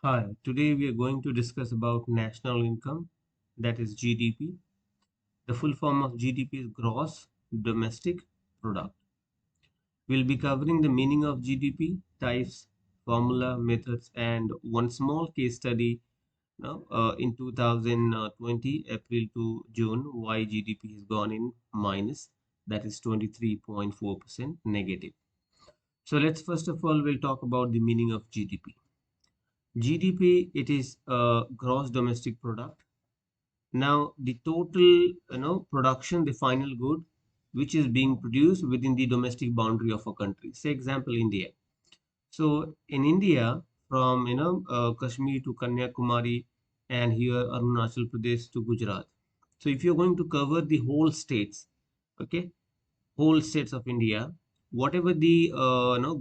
Hi, today we are going to discuss about national income, that is GDP. The full form of GDP is gross domestic product. We'll be covering the meaning of GDP, types, formula, methods, and one small case study in 2020, April to June, why GDP has gone in minus, that is 23.4% negative. So let's first of all, we'll talk about the meaning of GDP. GDP, it is gross domestic product. Now, the total, production, the final good, which is being produced within the domestic boundary of a country. Say, example, India. So, in India, from Kashmir to Kanyakumari, and here Arunachal Pradesh to Gujarat. So, if you're going to cover the whole states, okay, whole states of India, whatever the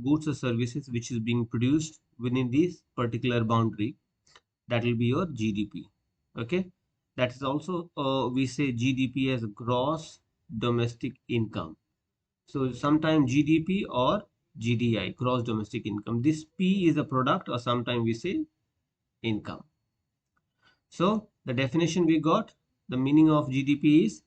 goods or services which is being produced within this particular boundary, that will be your GDP. Okay, that is also we say GDP as gross domestic income. So sometimes GDP or GDI, gross domestic income. This P is a product, or sometimes we say income. So the definition we got, the meaning of GDP is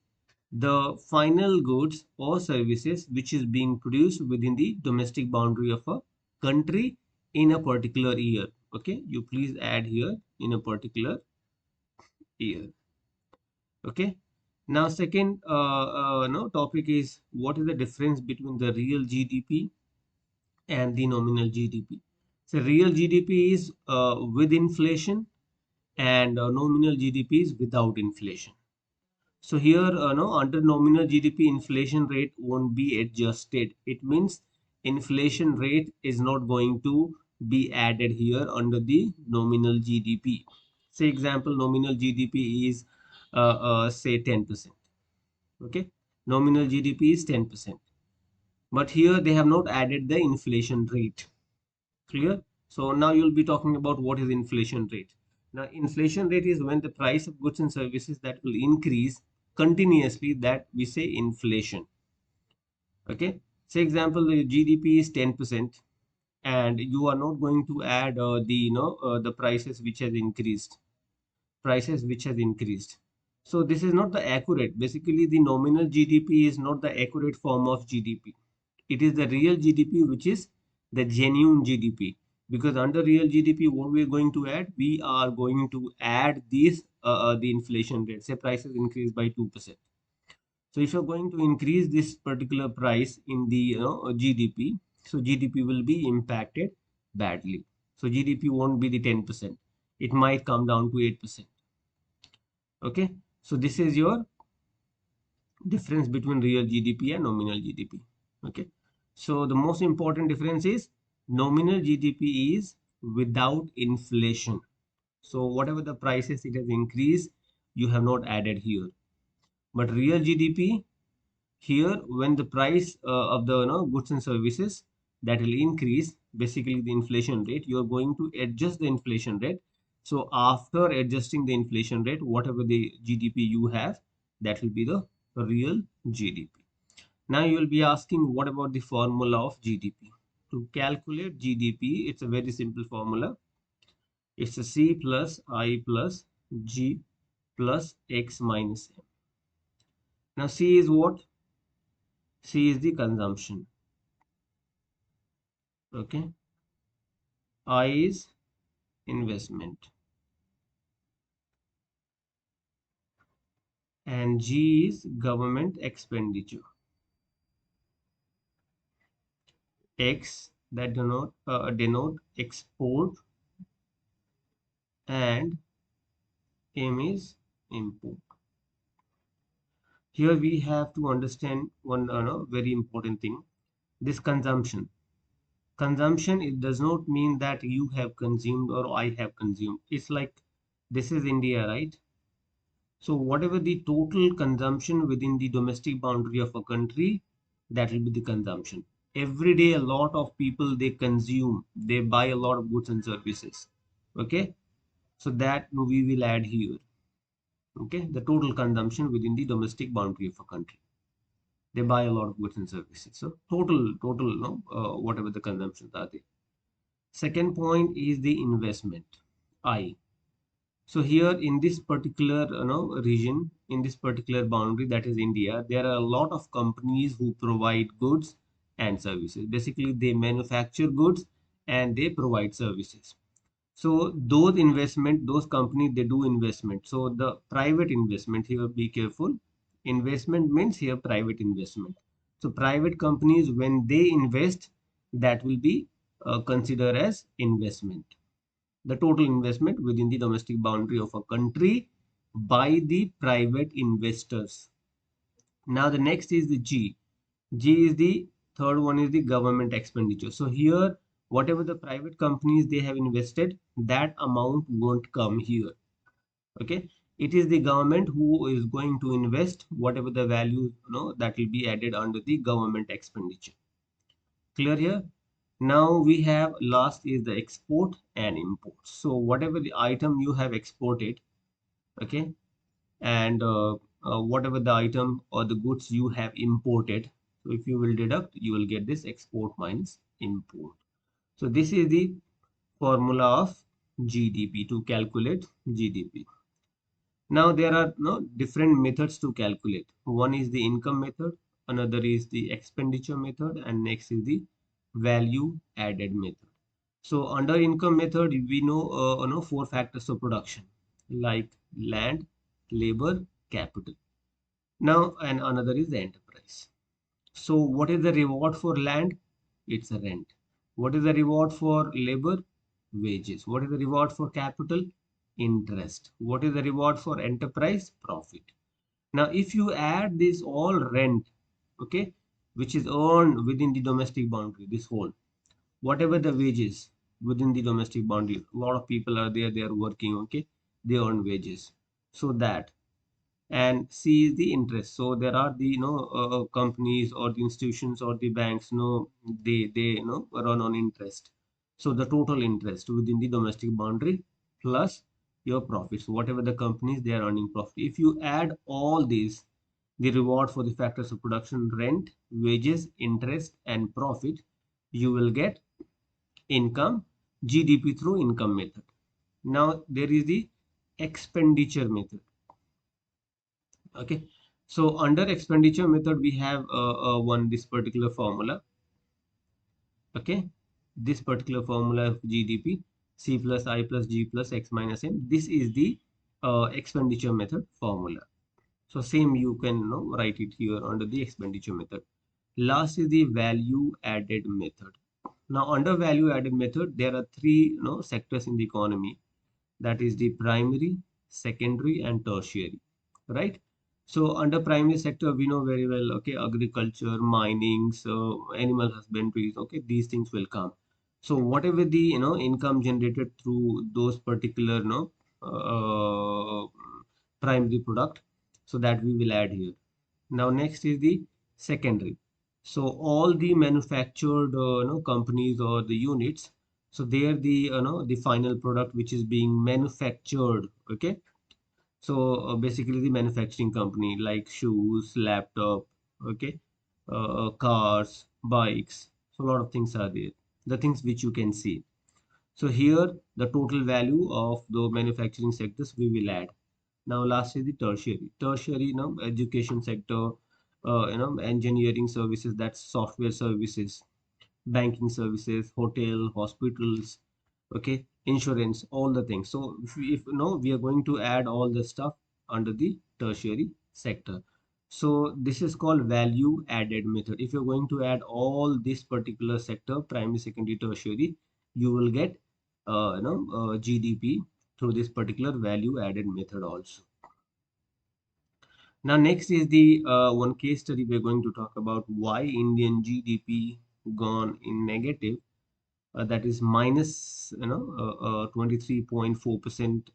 the final goods or services which is being produced within the domestic boundary of a country in a particular year. Okay, you please add here in a particular year. Okay, now second no topic is what is the difference between the real GDP and the nominal GDP. So real GDP is with inflation, and nominal GDP is without inflation. So here, no, under nominal GDP, inflation rate won't be adjusted. It means inflation rate is not going to be added here under the nominal GDP. Say example, nominal GDP is say 10%. Okay, nominal GDP is 10%. But here they have not added the inflation rate. Clear? So now you'll be talking about what is inflation rate. Now inflation rate is when the price of goods and services that will increase continuously, that we say inflation. Okay, say example, the GDP is 10%, and you are not going to add the prices which has increased, so this is not the accurate. Basically, the nominal GDP is not the accurate form of GDP. It is the real GDP which is the genuine GDP. Because under real GDP, what we are going to add? We are going to add this the inflation rate. Say prices increase by 2%. So if you're going to increase this particular price in the GDP, so GDP will be impacted badly. So GDP won't be the 10%. It might come down to 8%. Okay, so this is your difference between real GDP and nominal GDP. Okay, so the most important difference is nominal GDP is without inflation. So whatever the prices it has increased, you have not added here. But real GDP, here when the price of the goods and services that will increase, basically the inflation rate, you are going to adjust the inflation rate. So after adjusting the inflation rate, whatever the GDP you have, that will be the real GDP. Now you will be asking, what about the formula of GDP? To calculate GDP, it's a very simple formula. It's a C plus I plus G plus X minus M. Now C is what? C is the consumption. Okay. I is investment. And G is government expenditure. X that denote export, and M is import. Here we have to understand one very important thing. This consumption. Consumption, it does not mean that you have consumed or I have consumed. It's like this is India, right? So whatever the total consumption within the domestic boundary of a country, that will be the consumption. Every day, a lot of people they consume, they buy a lot of goods and services. Okay, so that we will add here. Okay, the total consumption within the domestic boundary of a country. They buy a lot of goods and services. So total, no, whatever the consumptions are there. Second point is the investment. I. So here in this particular region, in this particular boundary, that is India, there are a lot of companies who provide goods and services. Basically, they manufacture goods and they provide services. So those investment, those companies, they do investment. So the private investment here, be careful. Investment means here private investment. So private companies, when they invest, that will be considered as investment. The total investment within the domestic boundary of a country by the private investors. Now the next is the G. G is the third one, is the government expenditure. So here, whatever the private companies they have invested, that amount won't come here. Okay, it is the government who is going to invest whatever the value that will be added under the government expenditure. Clear here? Now we have last is the export and import. So whatever the item you have exported, okay, and whatever the item or the goods you have imported, so if you will deduct, you will get this export minus import. So this is the formula of GDP to calculate GDP. Now there are different methods to calculate. One is the income method, another is the expenditure method, and next is the value added method. So under income method, we know four factors of production like land, labor, capital. Now and another is the enterprise. So what is the reward for land? It's a rent. What is the reward for labor? Wages. What is the reward for capital? Interest. What is the reward for enterprise? Profit. Now, if you add this all rent, okay, which is earned within the domestic boundary, this whole, whatever the wages within the domestic boundary, a lot of people are there, they are working, okay, they earn wages. So that, and C is the interest. So there are the companies or the institutions or the banks, they run on interest. So the total interest within the domestic boundary plus your profits, whatever the companies they are earning profit. If you add all these, the reward for the factors of production, rent, wages, interest, and profit, you will get income, GDP through income method. Now there is the expenditure method. Okay, so under expenditure method, we have one this particular formula. Okay, this particular formula of GDP, C plus I plus G plus X minus M. This is the expenditure method formula. So same you can write it here under the expenditure method. Last is the value added method. Now under value added method, there are three sectors in the economy, that is the primary, secondary, and tertiary, right? So under primary sector, we know very well, okay, agriculture, mining, so animal husbandry, okay, these things will come. So whatever the income generated through those particular uh, primary product, so that we will add here. Now next is the secondary. So all the manufactured companies or the units, so there the the final product which is being manufactured, okay. So basically the manufacturing company like shoes, laptop, okay, cars, bikes. So a lot of things are there. The things which you can see. So here the total value of the manufacturing sectors we will add. Now last is the tertiary. Tertiary, education sector, engineering services, that's software services, banking services, hotel, hospitals, okay, insurance, all the things. So if we are going to add all the stuff under the tertiary sector. So this is called value added method. If you're going to add all this particular sector, primary, secondary, tertiary, you will get GDP through this particular value added method also. Now next is the one case study. We're going to talk about why Indian GDP gone in negative, that is minus 23.4%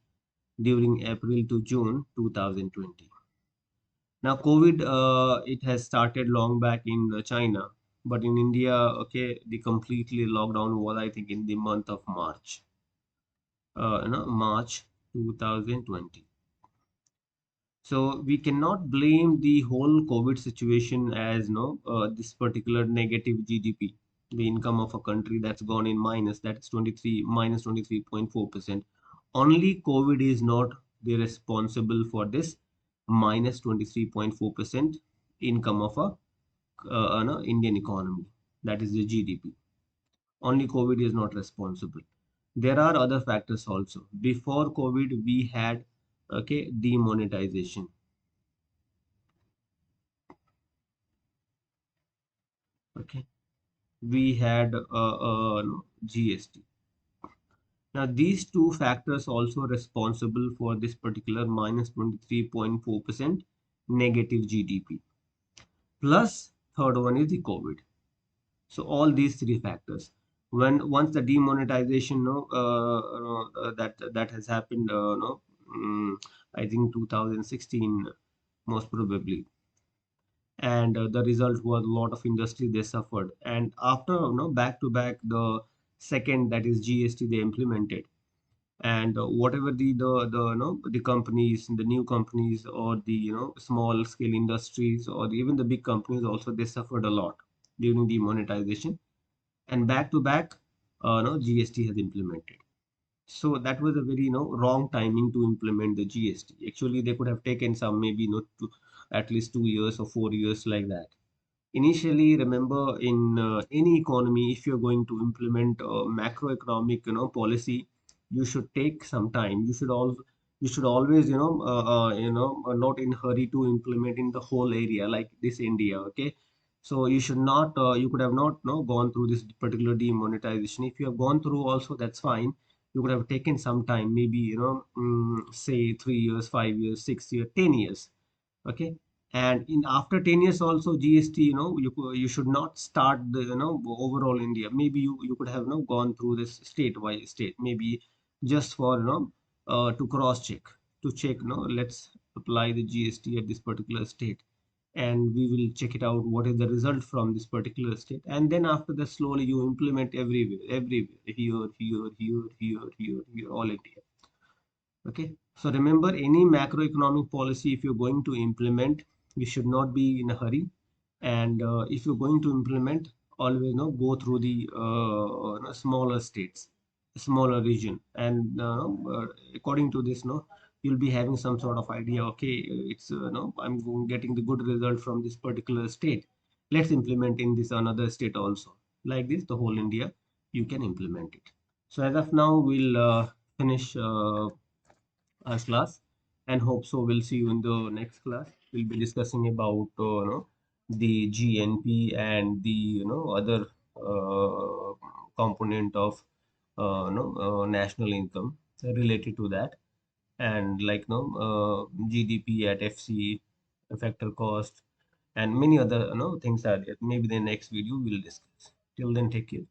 during April to June 2020. Now COVID, it has started long back in China, but in India, okay, the completely lockdown was, I think, in the month of March, March 2020. So we cannot blame the whole COVID situation as this particular negative GDP, the income of a country that's gone in minus, that's 23 minus 23.4%. Only COVID is not the responsible for this minus 23.4% income of a no, Indian economy. That is the GDP. Only COVID is not responsible. There are other factors also. Before COVID, we had okay demonetization. Okay, we had no, GST. Now, these two factors also responsible for this particular minus 23.4% negative GDP. Plus, third one is the COVID. So all these three factors. When once the demonetization, no, that has happened, no, I think 2016 most probably, and the result was a lot of industry they suffered. And after back to back the second, that is GST, they implemented, and whatever the the companies, the new companies, or the small scale industries, or even the big companies also, they suffered a lot during demonetization. And back to back no GST has implemented. So that was a very wrong timing to implement the GST. Actually, they could have taken some, maybe not to at least 2 years or 4 years, like that. Initially, remember, in any economy, if you're going to implement a macroeconomic policy, you should take some time. You should always not in hurry to implement in the whole area like this India. Okay, so you should not you could have not gone through this particular demonetization. If you have gone through also, that's fine. You could have taken some time, maybe say 3 years, 5 years, 6 years, 10 years. Okay, and in after 10 years also, GST, you should not start the overall India. Maybe you could have gone through this state by state, maybe just for to cross check, to check, let's apply the GST at this particular state, and we will check it out what is the result from this particular state. And then after that, slowly you implement everywhere, here, all India. Okay, so remember, any macroeconomic policy, if you're going to implement, you should not be in a hurry. And if you're going to implement, always go through the smaller states, smaller region, and according to this, you'll be having some sort of idea. Okay, it's no, getting the good result from this particular state. Let's implement in this another state also. Like this, the whole India, you can implement it. So as of now, we'll finish our class, and hope so we'll see you in the next class. We'll be discussing about the GNP and the other component of national income related to that, and like GDP at FC, factor cost, and many other things are there. Maybe the next video we'll discuss. Till then, take care.